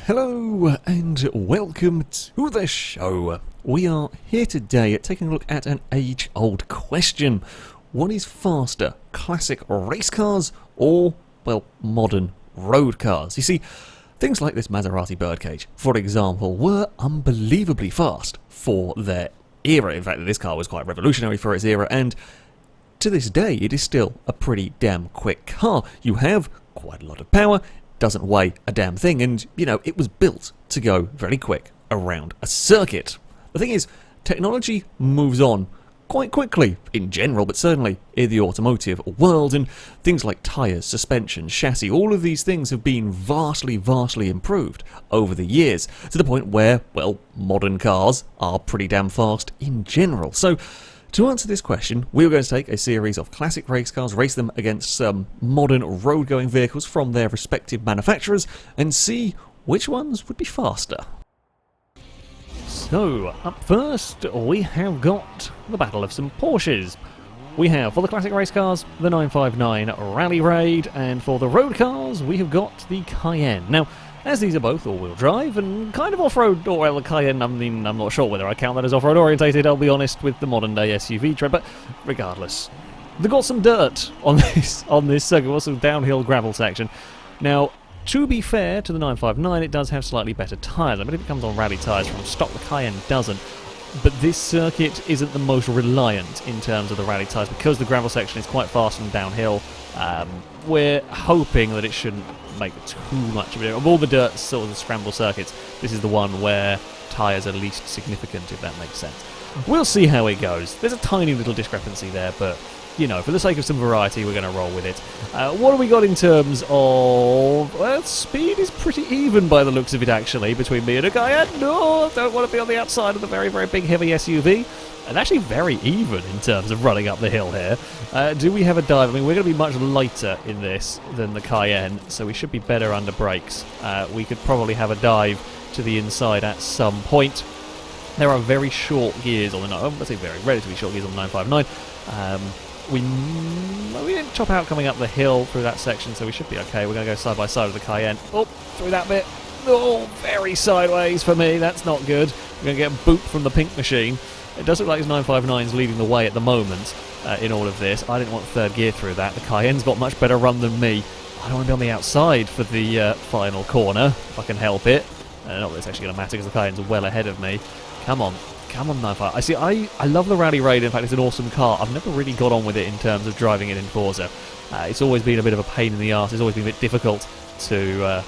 Hello and welcome to the show. We are here today taking a look at an age-old question. What is faster, classic race cars or, well, modern road cars? You see, things like this Maserati Birdcage, for example, were unbelievably fast for their era. In fact, this car was quite revolutionary for its era, and to this day it is still a pretty damn quick car. You have quite a lot of power, doesn't weigh a damn thing, and, you know, it was built to go very quick around a circuit. The thing is, technology moves on quite quickly in general, but certainly in the automotive world, and things like tyres, suspension, chassis, all of these things have been vastly improved over the years, to the point where, well, modern cars are pretty damn fast in general. So, to answer this question, we're going to take a series of classic race cars, race them against some modern road-going vehicles from their respective manufacturers, and see which ones would be faster. So, up first, we have got the battle of some Porsches. We have, for the classic race cars, the 959 Rally Raid, and for the road cars, we have got the Cayenne. Now, as these are both all-wheel drive and kind of off-road, or well, the Cayenne, I'm not sure whether I count that as off-road orientated, I'll be honest, with the modern-day SUV trend, but regardless. They've got some dirt on this circuit, got some downhill gravel section. Now, to be fair to the 959, it does have slightly better tyres. I believe it comes on rally tyres from stock, the Cayenne doesn't. But this circuit isn't the most reliant in terms of the rally tyres, because the gravel section is quite fast and downhill. We're hoping that it shouldn't make too much of it. Of all the dirt sort of the scramble circuits, this is the one where tyres are least significant, if that makes sense. We'll see how it goes. There's a tiny little discrepancy there, but, you know, for the sake of some variety, we're going to roll with it. What have we got in terms of... well, speed is pretty even by the looks of it, actually, between me and a Cayenne. No, I don't want to be on the outside of the very big, heavy SUV. And actually very even in terms of running up the hill here. Do we have a dive? I mean, we're going to be much lighter in this than the Cayenne, so we should be better under brakes. We could probably have a dive to the inside at some point. There are very short gears on the... let's say relatively short gears on the 959. We didn't chop out coming up the hill through that section, so we should be okay. We're going to go side by side with the Cayenne. Oh, through that bit. Oh, very sideways for me. That's not good. We're going to get a boot from the pink machine. It does look like his 959's leading the way at the moment in all of this. I didn't want third gear through that. The Cayenne's got much better run than me. I don't want to be on the outside for the final corner, if I can help it. Not that it's actually going to matter, because the Cayenne's well ahead of me. Come on, 959. I love the Rally Raid. In fact, it's an awesome car. I've never really got on with it in terms of driving it in Forza. It's always been a bit of a pain in the arse. It's always been a bit difficult to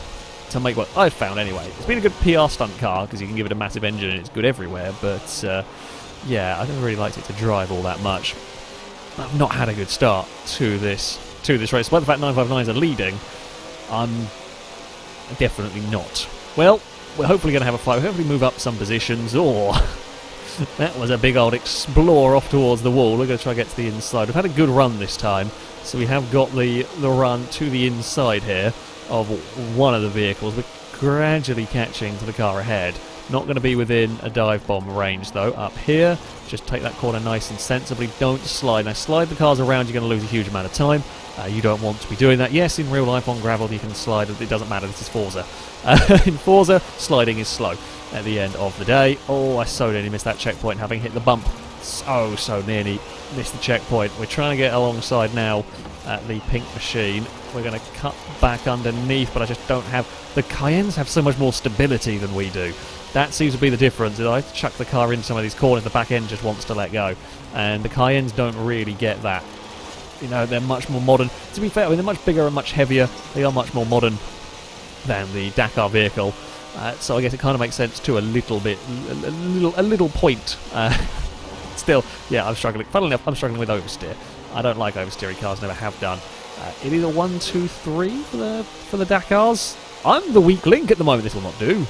make what I've found anyway. It's been a good PR stunt car, because you can give it a massive engine and it's good everywhere, but... yeah, I never really liked it to drive all that much. I've not had a good start to this race. Despite the fact 959s are leading, I'm definitely not. Well, we're hopefully going to have a fight. We'll hopefully move up some positions. Or that was a big old explore off towards the wall. We're going to try to get to the inside. We've had a good run this time, so we have got the run to the inside here of one of the vehicles. We're gradually catching to the car ahead. Not going to be within a dive bomb range, though. Up here, just take that corner nice and sensibly. Don't slide. Now, slide the cars around, you're going to lose a huge amount of time. You don't want to be doing that. Yes, in real life on gravel, you can slide. It doesn't matter. This is Forza. In Forza, sliding is slow at the end of the day. Oh, I so nearly missed that checkpoint, having hit the bump. So nearly missed the checkpoint. We're trying to get alongside now at the pink machine. We're going to cut back underneath, but I just don't have... The Cayennes have so much more stability than we do. That seems to be the difference. I chuck the car into some of these corners, the back end just wants to let go. And the Cayennes don't really get that. You know, they're much more modern. To be fair, I mean, they're much bigger and much heavier. They are much more modern than the Dakar vehicle. So I guess it kind of makes sense to a little bit, a little point. Still, yeah, I'm struggling. Funnily enough, I'm struggling with oversteer. I don't like oversteering cars, never have done. It is a 1, 2, 3 for the Dakars. I'm the weak link at the moment. This will not do.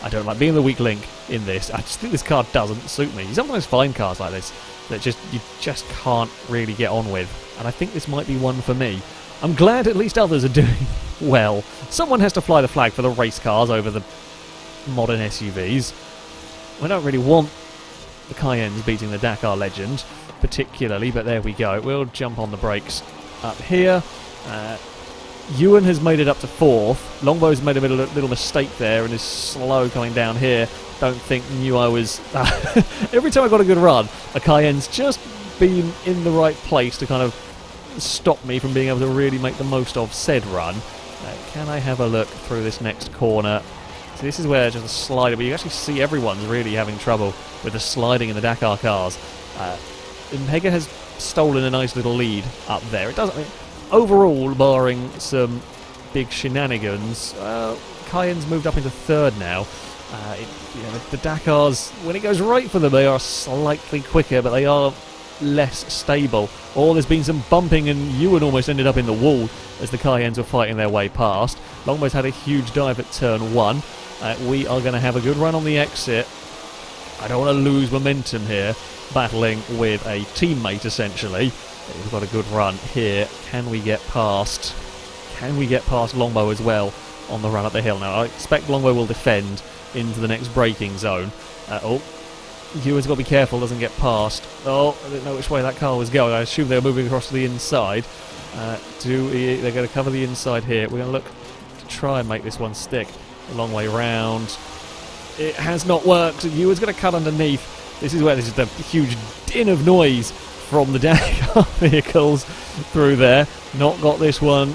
I don't like being the weak link in this. I just think this car doesn't suit me. You sometimes find cars like this that you just can't really get on with, and I think this might be one for me. I'm glad at least others are doing well. Someone has to fly the flag for the race cars over the modern SUVs. We don't really want the Cayennes beating the Dakar legend, particularly, but there we go. We'll jump on the brakes up here. Ewan has made it up to 4th. Longbow's made a little mistake there and is slow coming down here. Knew I was... every time I got a good run, a Cayenne's just been in the right place to kind of stop me from being able to really make the most of said run. Can I have a look through this next corner? So this is where just a slider, but you actually see everyone's really having trouble with the sliding in the Dakar cars. Impega has stolen a nice little lead up there. It doesn't... overall, barring some big shenanigans, Cayenne's moved up into 3rd now. The Dakars, when it goes right for them, they are slightly quicker, but they are less stable. There's been some bumping, and Ewan almost ended up in the wall as the Cayennes were fighting their way past. Longbow's had a huge dive at turn 1. We are going to have a good run on the exit. I don't want to lose momentum here, battling with a teammate, essentially. We've got a good run here. Can we get past Longbow as well on the run up the hill? Now, I expect Longbow will defend into the next braking zone. Ewan's got to be careful, doesn't get past. I didn't know which way that car was going. I assume they were moving across to the inside. They're going to cover the inside here. We're going to look to try and make this one stick a long way round. It has not worked. Ewan's going to cut underneath. This is where there's just a huge din of noise from the Dakar vehicles through there. Not got this one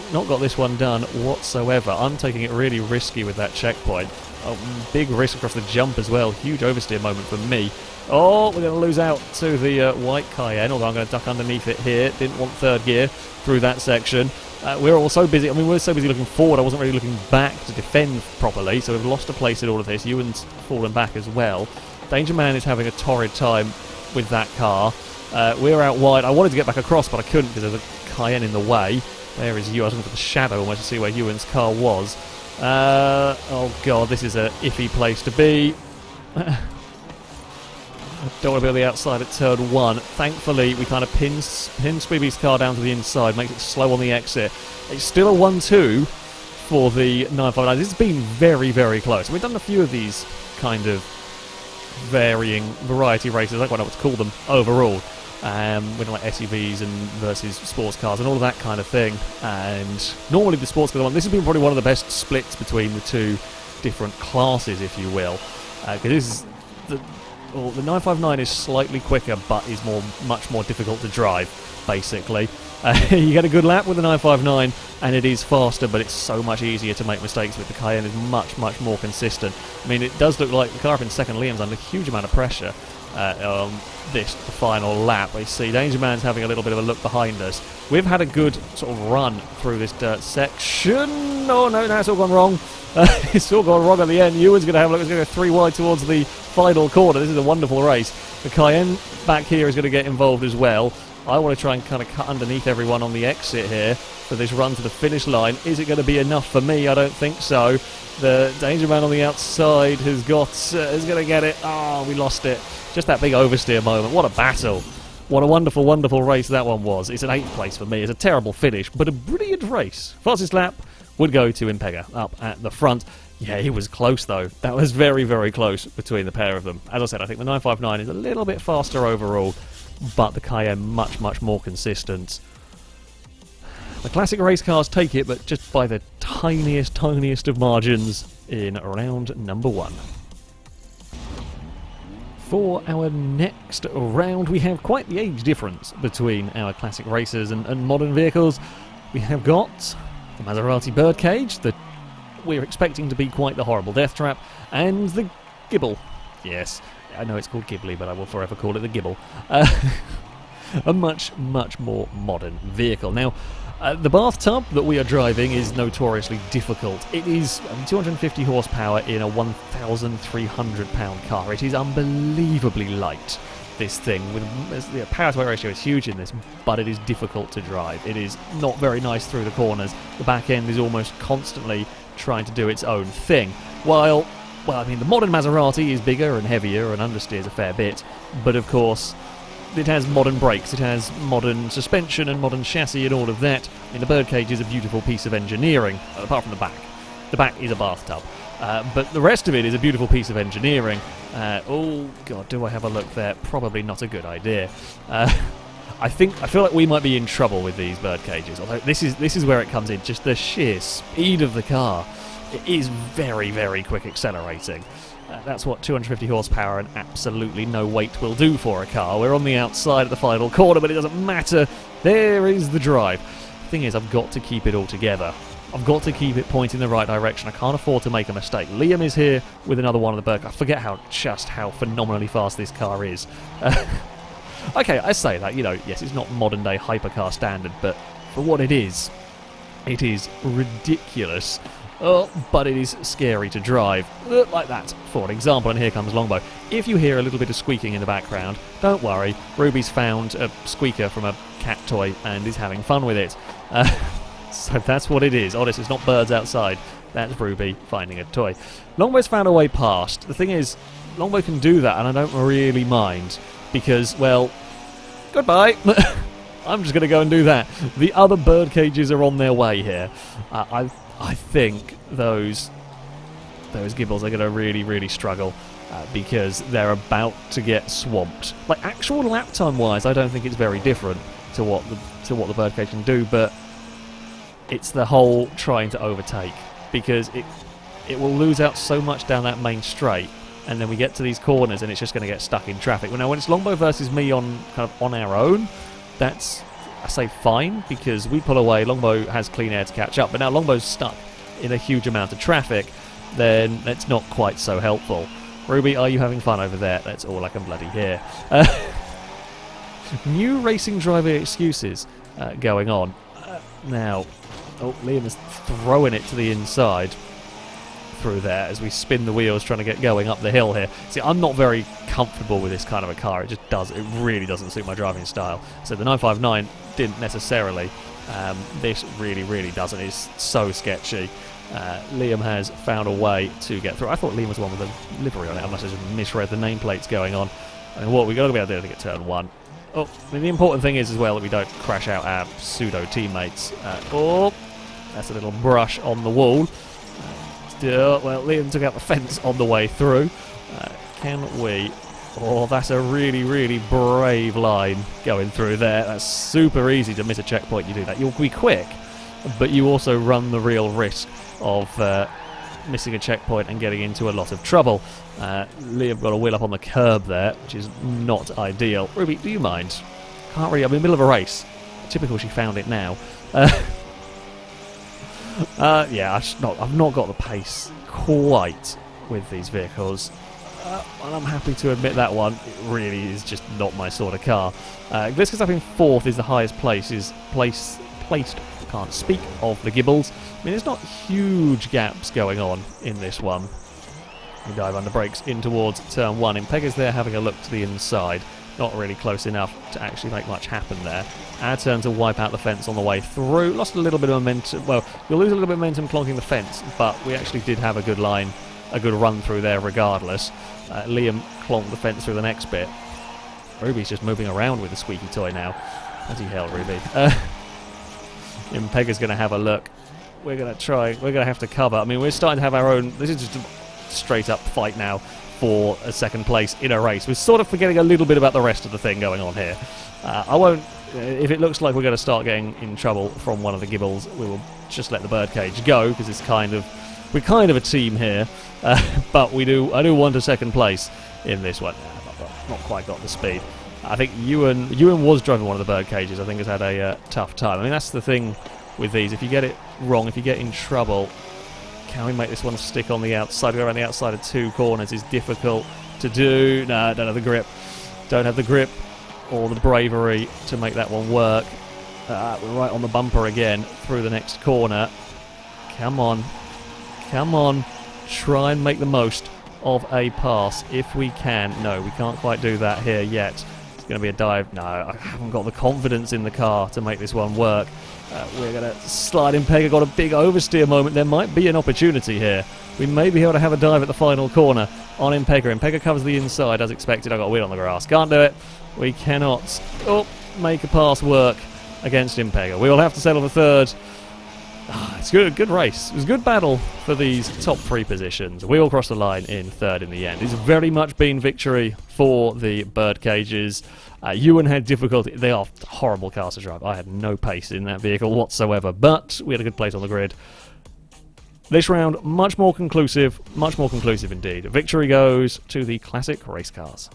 done whatsoever. I'm taking it really risky with that checkpoint. Big risk across the jump as well. Huge oversteer moment for me. We're going to lose out to the white Cayenne, although I'm going to duck underneath it here. Didn't want 3rd gear through that section. We're all so busy. We're so busy looking forward, I wasn't really looking back to defend properly, so we've lost a place in all of this. Ewan's fallen back as well. Danger Man is having a torrid time with that car. We're out wide. I wanted to get back across, but I couldn't because there's a Cayenne in the way. There is Ewan. I was looking for the shadow almost to see where Ewan's car was. Oh god, this is a iffy place to be. Don't want to be on the outside at turn 1. Thankfully, we kind of pin Squibby's car down to the inside, makes it slow on the exit. It's still a 1-2 for the 959. This has been very, very close. We've done a few of these kind of varying variety races. I don't quite know what to call them overall. We're like SUVs and versus sports cars and all of that kind of thing. And normally the sports car one, this has been probably one of the best splits between the two different classes, if you will. Because this is the 959 is slightly quicker, but is much more difficult to drive, basically. You get a good lap with the 959, and it is faster, but it's so much easier to make mistakes with the Cayenne. Is much, much more consistent. I mean, it does look like the car up in second. Liam's under a huge amount of pressure on the final lap. We see Danger Man's having a little bit of a look behind us. We've had a good sort of run through this dirt section. Oh no, now it's all gone wrong. It's all gone wrong at the end. Ewan's going to have a look. It's going to go 3 wide towards the final corner. This is a wonderful race. The Cayenne back here is going to get involved as well. I want to try and kind of cut underneath everyone on the exit here for this run to the finish line. Is it going to be enough for me? I don't think so. The Danger Man on the outside is going to get it. We lost it. Just that big oversteer moment. What a battle. What a wonderful, wonderful race that one was. It's an 8th place for me. It's a terrible finish, but a brilliant race. Fastest lap would go to Impega up at the front. Yeah, it was close though. That was very, very close between the pair of them. As I said, I think the 959 is a little bit faster overall, but the Cayenne much, much more consistent. The classic race cars take it, but just by the tiniest, tiniest of margins in round number 1. For our next round, we have quite the age difference between our classic racers and modern vehicles. We have got the Maserati Birdcage, that we're expecting to be quite the horrible death trap, and the Gibble. Yes, I know it's called Ghibli, but I will forever call it the Gibble. A much, much more modern vehicle. Now, the bathtub that we are driving is notoriously difficult. It is 250 horsepower in a 1,300 pound car. It is unbelievably light, this thing. The power to weight ratio is huge in this, but it is difficult to drive. It is not very nice through the corners. The back end is almost constantly trying to do its own thing. Well, I mean, the modern Maserati is bigger and heavier and understeers a fair bit, but of course, it has modern brakes, it has modern suspension and modern chassis and all of that. I mean, the Birdcage is a beautiful piece of engineering, apart from the back. The back is a bathtub. But the rest of it is a beautiful piece of engineering. Oh, God, do I have a look there? Probably not a good idea. I feel like we might be in trouble with these bird cages. Although this is where it comes in. Just the sheer speed of the car. It is very, very quick accelerating. That's what 250 horsepower and absolutely no weight will do for a car. We're on the outside of the final corner, but it doesn't matter. There is the drive. The thing is, I've got to keep it all together. I've got to keep it pointing in the right direction. I can't afford to make a mistake. Liam is here with another one of the bird. I forget how phenomenally fast this car is. Okay, I say that, you know, yes, it's not modern day hypercar standard, but for what it is ridiculous. Oh, but it is scary to drive. Like that, for an example, and here comes Longbow. If you hear a little bit of squeaking in the background, don't worry, Ruby's found a squeaker from a cat toy and is having fun with it. So that's what it is. Honest, it's not birds outside. That's Ruby finding a toy. Longbow's found a way past. The thing is, Longbow can do that, and I don't really mind. Because, well, goodbye. I'm just going to go and do that. The other bird cages are on their way here. I think those gibbles are going to really, really struggle because they're about to get swamped. Like, actual lap time wise, I don't think it's very different to what the bird cage can do, but it's the whole trying to overtake, because it will lose out so much down that main straight. And then we get to these corners and it's just going to get stuck in traffic. Well, now, when it's Longbow versus me on our own, that's, I say, fine, because we pull away, Longbow has clean air to catch up. But now Longbow's stuck in a huge amount of traffic, then it's not quite so helpful. Ruby, are you having fun over there? That's all I can bloody hear. New racing driver excuses going on. Now, Liam is throwing it to the inside through there as we spin the wheels trying to get going up the hill here. See, I'm not very comfortable with this kind of a car. It really doesn't suit my driving style. So the 959 didn't necessarily. This really, really doesn't. It's so sketchy. Liam has found a way to get through. I thought Liam was the one with the livery on it. I must have just misread the nameplates going on. I mean, what we've got to be able to do to get turn one. Oh, I mean, the important thing is as well that we don't crash out our pseudo teammates. Oh, that's a little brush on the wall. Well, Liam took out the fence on the way through. Can we? Oh, that's a really, really brave line going through there. That's super easy to miss a checkpoint. You do that. You'll be quick, but you also run the real risk of missing a checkpoint and getting into a lot of trouble. Liam got a wheel up on the curb there, which is not ideal. Ruby, do you mind? Can't really. I'm in the middle of a race. Typical, she found it now. Yeah, I've not got the pace quite with these vehicles, and I'm happy to admit that one. It really is just not my sort of car. Gliska's up in 4th is the highest placed. I can't speak of the Gibbles. I mean, there's not huge gaps going on in this one. We dive under brakes in towards turn 1. Impega's there having a look to the inside. Not really close enough to actually make much happen there. Our turn to wipe out the fence on the way through. Lost a little bit of momentum. Well, you'll lose a little bit of momentum clonking the fence, but we actually did have a good line, a good run through there regardless. Liam clonked the fence through the next bit. Ruby's just moving around with the squeaky toy now. Bloody hell, Ruby. Impega's going to have a look. We're going to have to cover. I mean, we're starting to have our own. This is just a straight up fight now for a second place in a race. We're sort of forgetting a little bit about the rest of the thing going on here. I won't. If it looks like we're going to start getting in trouble from one of the Gibbles, we will just let the Birdcage go, because we're kind of a team here. But I do want a second place in this one. Not quite got the speed. I think Ewan was driving one of the Birdcages. I think has had a tough time. I mean, that's the thing with these. If you get it wrong, if you get in trouble, can we make this one stick on the outside? Go around the outside of 2 corners is difficult to do. No, don't have the grip. Don't have the grip or the bravery to make that one work. We're right on the bumper again through the next corner. Come on. Come on. Try and make the most of a pass if we can. No, we can't quite do that here yet. It's going to be a dive. No, I haven't got the confidence in the car to make this one work. We're going to slide in. Pega got a big oversteer moment. There might be an opportunity here. We may be able to have a dive at the final corner on Impega. Impega covers the inside as expected. I got a wheel on the grass. Can't do it. We cannot make a pass work against Impega. We will have to settle for 3rd. It's good, good race. It was a good battle for these top 3 positions. We all crossed the line in 3rd in the end. It's very much been victory for the Birdcages. Ewan had difficulty. They are horrible cars to drive. I had no pace in that vehicle whatsoever, but we had a good place on the grid. This round, much more conclusive indeed. Victory goes to the classic race cars.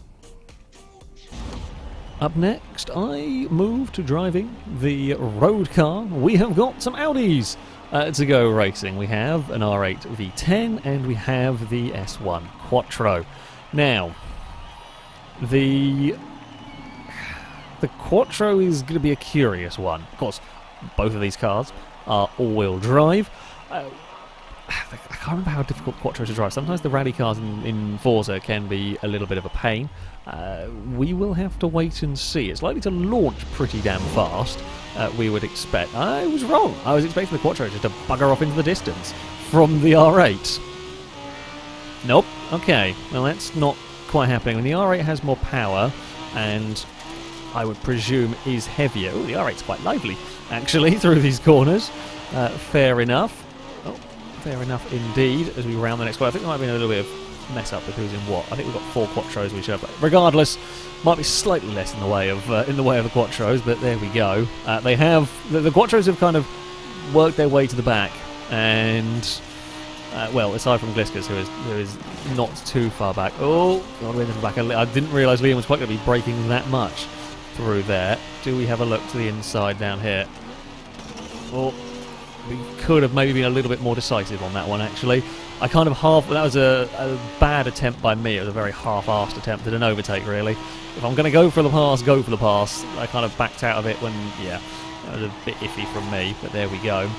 Up next, I move to driving the road car. We have got some Audis to go racing. We have an R8 V10 and we have the S1 Quattro. Now, the Quattro is going to be a curious one. Of course, both of these cars are all-wheel drive. I can't remember how difficult Quattro to drive. Sometimes the rally cars in Forza can be a little bit of a pain. We will have to wait and see. It's likely to launch pretty damn fast, we would expect. I was wrong. I was expecting the Quattro just to bugger off into the distance from the R8. Nope. Okay. Well, that's not quite happening. And the R8 has more power, and I would presume is heavier. Oh, the R8's quite lively, actually, through these corners. Fair enough. Fair enough indeed, as we round the next corner. I think there might be a little bit of mess up with who's in what. I think we've got 4 Quattros we should have. Regardless, might be slightly less in the way of the Quattros, but there we go. They have the Quattros have kind of worked their way to the back, and well, aside from Gliskas, who is not too far back. Oh, got to the back. I didn't realise Liam was quite going to be braking that much through there. Do we have a look to the inside down here? Oh. We could have maybe been a little bit more decisive on that one, actually. I kind of that was a bad attempt by me. It was a very half-assed attempt at an overtake, really. If I'm going to go for the pass, go for the pass. I kind of backed out of it when, yeah, that was a bit iffy from me, but there we go.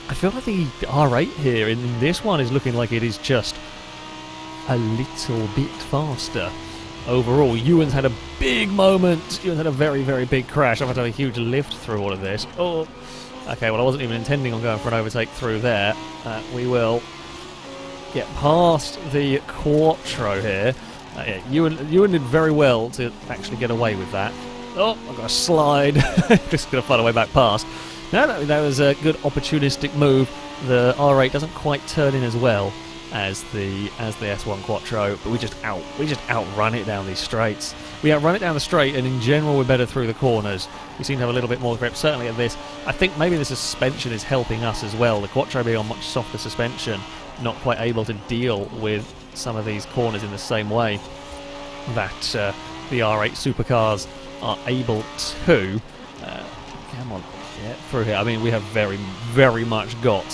I feel like the R8 here in this one is looking like it is just a little bit faster. Overall, Ewan's had a big moment. Ewan's had a very, very big crash. I've had to have a huge lift through all of this. Oh. Okay, well, I wasn't even intending on going for an overtake through there. We will get past the Quattro here. Yeah, Ewan did very well to actually get away with that. Oh, I've got a slide. Just going to find a way back past. No, that was a good opportunistic move. The R8 doesn't quite turn in as well as the S1 Quattro, but we just outrun it down these straights. We outrun it down the straight, and in general we're better through the corners. We seem to have a little bit more grip, certainly at this. I think maybe the suspension is helping us as well. The Quattro being on much softer suspension, not quite able to deal with some of these corners in the same way that the R8 supercars are able to. Come on, yeah, through here. I mean, we have very, very much got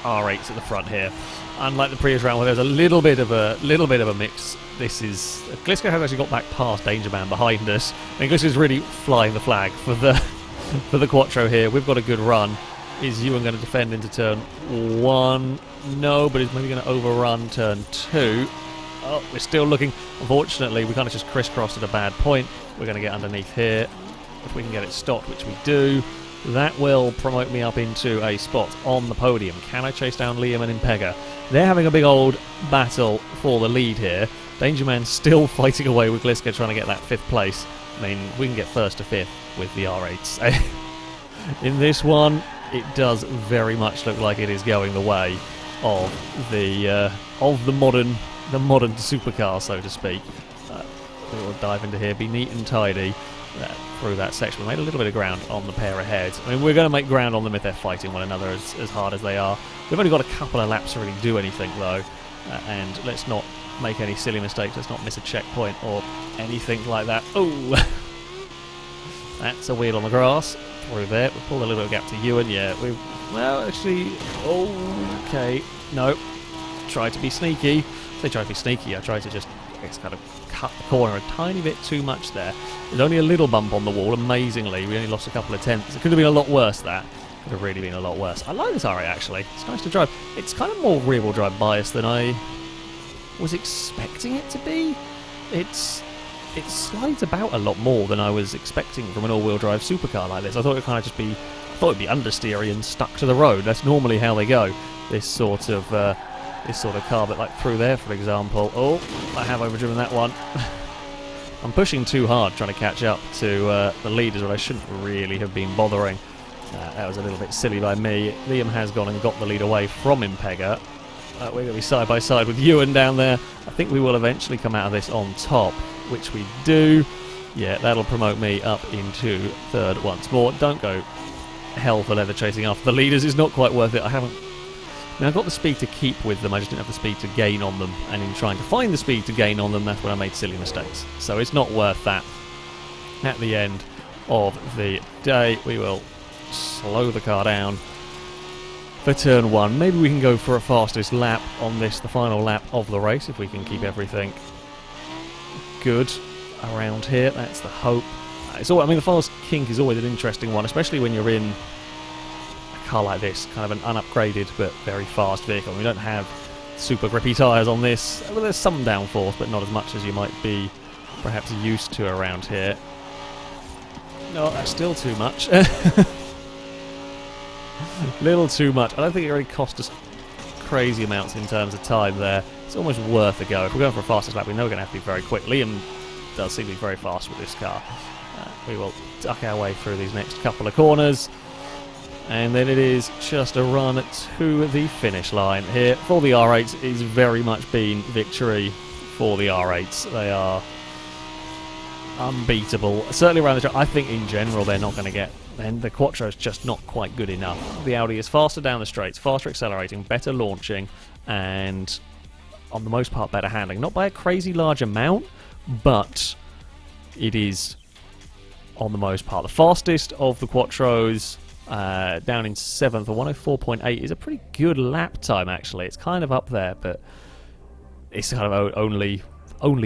R8s at the front here. Unlike the previous round where there's a little bit of a mix, this is Gliska has actually got back past Danger Man behind us. I think Gliska's really flying the flag for the Quattro here. We've got a good run. Is Ewan going to defend into turn 1? No, but he's maybe going to overrun turn 2. Oh, we're still looking. Unfortunately, we kind of just crisscrossed at a bad point. We're going to get underneath here. If we can get it stopped, which we do, that will promote me up into a spot on the podium. Can I chase down Liam and Impega? They're having a big old battle for the lead here. Danger Man still fighting away with Gliska trying to get that 5th place. I mean, we can get 1st to 5th with the R8s. In this one, it does very much look like it is going the way of the modern supercar, so to speak. We'll dive into here, be neat and tidy through that section. We made a little bit of ground on the pair ahead. I mean, we're going to make ground on them if they're fighting one another as hard as they are. We've only got a couple of laps to really do anything, though, and let's not make any silly mistakes. Let's not miss a checkpoint or anything like that. Oh, that's a wheel on the grass through there. We pulled a little bit of gap to Ewan. Yeah, well, actually, okay, no. Tried to be sneaky. I say tried to be sneaky. I tried to just, I guess, kind of cut the corner a tiny bit too much there. There's only a little bump on the wall, amazingly. We only lost a couple of tenths. It could have been a lot worse, that. Could have really been a lot worse. I like this R8, actually. It's nice to drive. It's kind of more rear-wheel drive bias than I was expecting it to be. It slides about a lot more than I was expecting from an all-wheel drive supercar like this. I thought it would kind of just be, it'd be understeery and stuck to the road. That's normally how they go. This sort of car, but like through there, for example. Oh, I have overdriven that one. I'm pushing too hard trying to catch up to the leaders, but I shouldn't really have been bothering. That was a little bit silly by me. Liam has gone and got the lead away from Impega. We're going to be side by side with Ewan down there. I think we will eventually come out of this on top, which we do. Yeah, that'll promote me up into third once more. Don't go hell for leather chasing after the leaders. It's not quite worth it. I've got the speed to keep with them. I just didn't have the speed to gain on them. And in trying to find the speed to gain on them, that's when I made silly mistakes. So it's not worth that. At the end of the day, we will slow the car down for turn 1. Maybe we can go for a fastest lap on this, the final lap of the race, if we can keep everything good around here. That's the hope. The fast kink is always an interesting one, especially when you're in a car like this, kind of an unupgraded but very fast vehicle. We don't have super grippy tyres on this. Well, there's some downforce, but not as much as you might be perhaps used to around here. No, that's still too much. Little too much. I don't think it really cost us crazy amounts in terms of time there. It's almost worth a go. If we're going for a fastest lap, we know we're going to have to be very quick. Liam does seem to be very fast with this car. We will duck our way through these next couple of corners. And then it is just a run to the finish line here. For the R8s, it's very much been victory for the R8s. They are unbeatable. Certainly around the track. I think in general they're not going to get... And the Quattro's just not quite good enough. The Audi is faster down the straights, faster accelerating, better launching, and on the most part better handling. Not by a crazy large amount, but it is on the most part the fastest of the Quattros. Down in 7th, a 104.8 is a pretty good lap time actually. It's kind of up there, but it's kind of only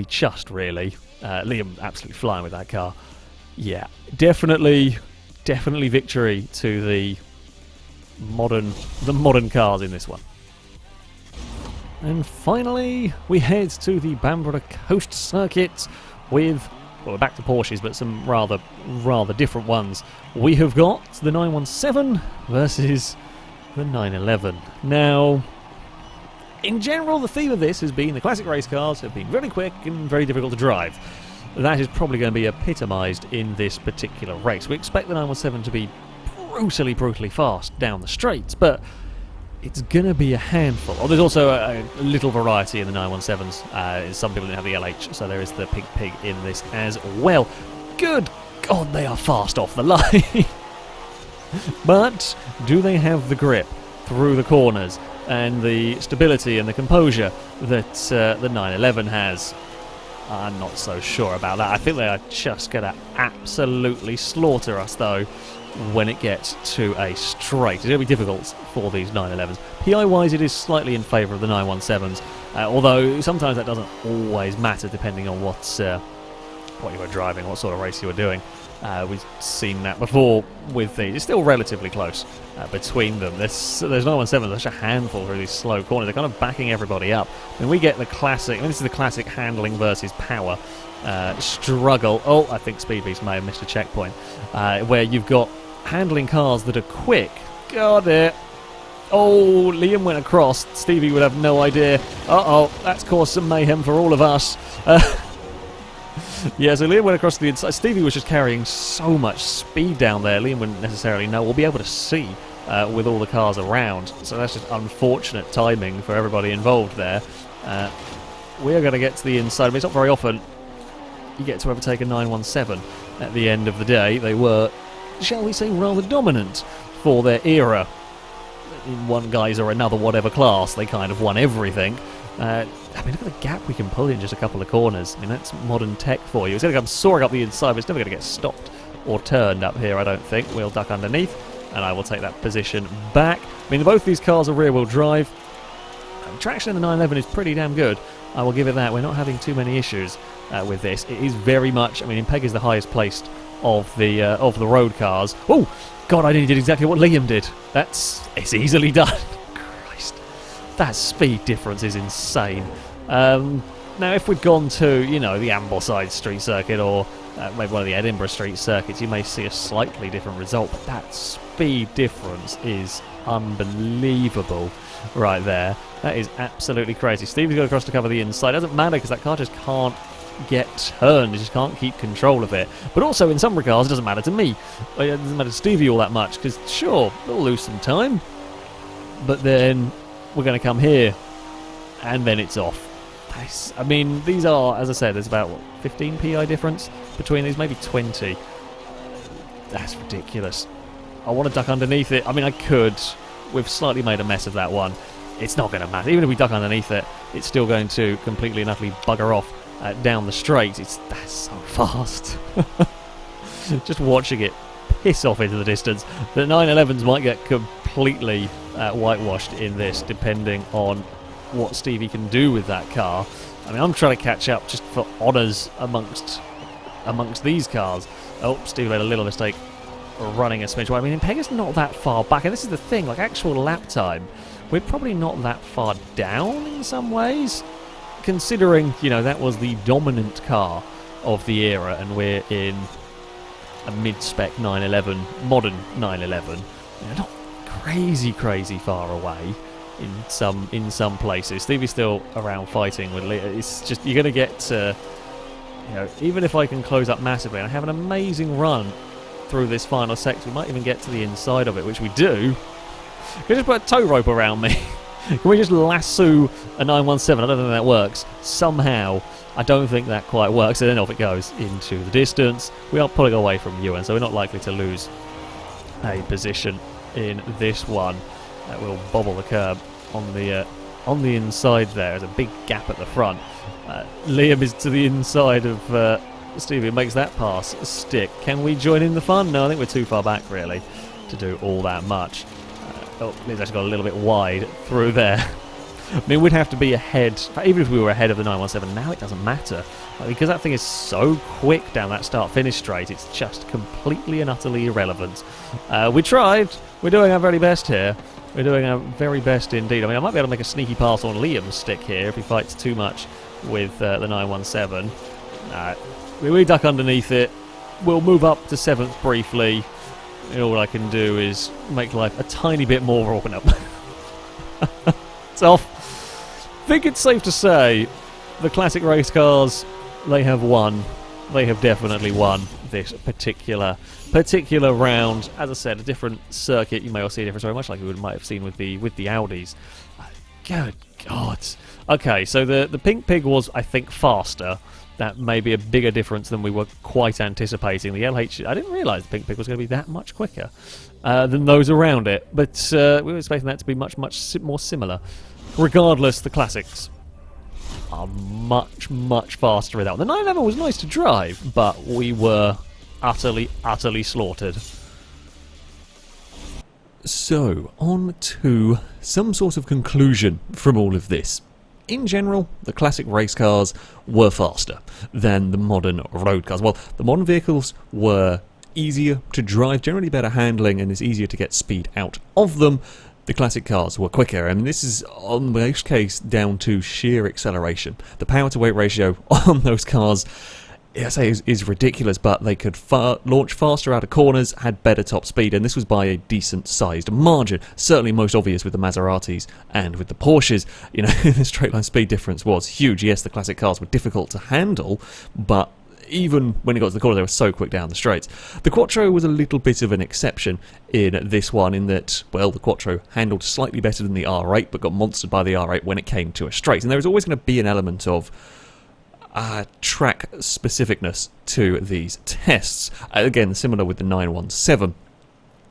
just really. Liam absolutely flying with that car. Yeah, definitely victory to the modern cars in this one. And finally, we head to the Bamborough Coast Circuit with, well, we're back to Porsches, but some rather different ones. We have got the 917 versus the 911. Now, in general, the theme of this has been the classic race cars have been very quick and very difficult to drive. That is probably going to be epitomised in this particular race. We expect the 917 to be brutally fast down the straights, but it's going to be a handful. Oh, there's also a little variety in the 917s. Some people didn't have the LH, so there is the Pig in this as well. Good God, they are fast off the line. But do they have the grip through the corners and the stability and the composure that the 911 has? I'm not so sure about that. I think they are just going to absolutely slaughter us, though, when it gets to a straight. It's going to be difficult for these 911s. PI-wise, it is slightly in favour of the 917s, although sometimes that doesn't always matter depending on what you were driving, what sort of race you were doing. We've seen that before with these. It's still relatively close between them. There's 917s, such a handful through these slow corners. They're kind of backing everybody up. And we get the classic, this is the classic handling versus power struggle. Oh, I think Speed Beast may have missed a checkpoint. Where you've got handling cars that are quick. Got it. Oh, Liam went across. Stevie would have no idea. Uh-oh, that's caused some mayhem for all of us. Yeah, so Liam went across the inside. Stevie was just carrying so much speed down there. Liam wouldn't necessarily know or be able to see with all the cars around. So that's just unfortunate timing for everybody involved there. We are going to get to the inside. I mean, it's not very often you get to overtake a 917 at the end of the day. They were, shall we say, rather dominant for their era. In one guise or another, whatever class, they kind of won everything. I mean, look at the gap we can pull in just a couple of corners. I mean, that's modern tech for you. It's going to come soaring up the inside, but it's never going to get stopped or turned up here, I don't think. We'll duck underneath, and I will take that position back. I mean, both these cars are rear-wheel drive. Traction in the 911 is pretty damn good. I will give it that. We're not having too many issues with this. It is very much... I mean, Impeg is the highest placed of the road cars. Oh, God, I nearly did exactly what Liam did. It's easily done. That speed difference is insane. Now, if we'd gone to, the Ambleside Street Circuit or maybe one of the Edinburgh Street Circuits, you may see a slightly different result, but that speed difference is unbelievable right there. That is absolutely crazy. Stevie's got across to cover the inside. Doesn't matter because that car just can't get turned. It just can't keep control of it. But also, in some regards, it doesn't matter to me. It doesn't matter to Stevie all that much, because sure, we'll lose some time, but then we're going to come here, and then it's off. I mean, these are, as I said, there's about, what, 15 PI difference between these, maybe 20. That's ridiculous. I want to duck underneath it. I mean, I could. We've slightly made a mess of that one. It's not going to matter. Even if we duck underneath it, it's still going to completely and utterly bugger off down the straight. That's so fast. Just watching it piss off into the distance. The 911s might get completely whitewashed in this, depending on what Stevie can do with that car. I mean, I'm trying to catch up just for honours amongst these cars. Oh, Stevie made a little mistake running a smidge wide. I mean, Pega's not that far back, and this is the thing, like actual lap time, we're probably not that far down in some ways, considering, you know, that was the dominant car of the era, and we're in a mid-spec 911, modern 911. You know, not crazy far away in some places. Stevie's still around fighting with Lee. It's just, you're going to get, you know, even if I can close up massively, and I have an amazing run through this final section, we might even get to the inside of it, which we do. Can we just put a tow rope around me? Can we just lasso a 917? I don't think that works. Somehow, I don't think that quite works, and then off it goes into the distance. We are pulling away from Ewan, so we're not likely to lose a position in this one. That will bobble the curb on the inside there. There's a big gap at the front. Liam is to the inside of Stevie, makes that pass stick. Can we join in the fun? No, I think we're too far back, really, to do all that much. Oh, Liam's actually got a little bit wide through there. I mean, we'd have to be ahead, even if we were ahead of the 917, now it doesn't matter. Because that thing is so quick down that start-finish straight, it's just completely and utterly irrelevant. We tried. We're doing our very best here. We're doing our very best indeed. I mean, I might be able to make a sneaky pass on Liam's stick here if he fights too much with the 917. We duck underneath it. We'll move up to 7th briefly. And all I can do is make life a tiny bit more awkward. It's off. I think it's safe to say the classic race cars, they have won. They have definitely won this particular round. As I said, a different circuit. You may all see a difference, very much like we might have seen with the Audis. Good God. Okay, so the Pink Pig was, I think, faster. That may be a bigger difference than we were quite anticipating. The LH, I didn't realise the Pink Pig was going to be that much quicker than those around it, but we were expecting that to be much more similar. Regardless, the classics are much faster with that one. The 911 was nice to drive, but we were utterly slaughtered. So, on to some sort of conclusion from all of this. In general, the classic race cars were faster than the modern road cars. Well, the modern vehicles were easier to drive, generally better handling, and it's easier to get speed out of them. The classic cars were quicker, and this is, on most case, down to sheer acceleration. The power-to-weight ratio on those cars, I say, is ridiculous, but they could launch faster out of corners, had better top speed, and this was by a decent-sized margin. Certainly most obvious with the Maseratis and with the Porsches. You know, the straight-line speed difference was huge. Yes, the classic cars were difficult to handle, but even when it got to the corner, they were so quick down the straights. The Quattro was a little bit of an exception in this one, in that, well, the Quattro handled slightly better than the R8, but got monstered by the R8 when it came to a straight. And there was always going to be an element of track specificness to these tests. Again, similar with the 917.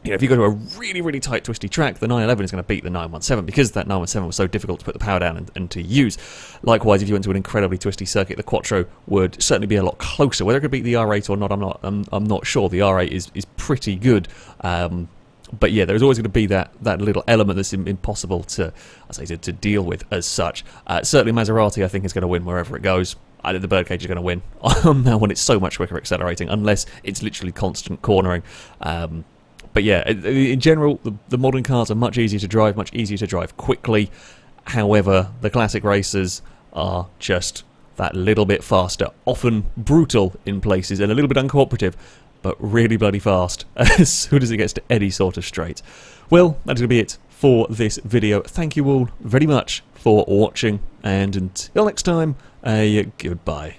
You know, if you go to a really tight, twisty track, the 911 is going to beat the 917 because that 917 was so difficult to put the power down and to use. Likewise, if you went to an incredibly twisty circuit, the Quattro would certainly be a lot closer. Whether it could beat the R8 or not, I'm not sure. The R8 is pretty good. But yeah, there's always going to be that little element that's impossible to deal with as such. Certainly Maserati, I think, is going to win wherever it goes. I think the Birdcage is going to win on that one. It's so much quicker accelerating, unless it's literally constant cornering. But yeah, in general, the modern cars are much easier to drive quickly. However, the classic racers are just that little bit faster, often brutal in places and a little bit uncooperative, but really bloody fast as soon as it gets to any sort of straight. Well, that's going to be it for this video. Thank you all very much for watching, and until next time, goodbye.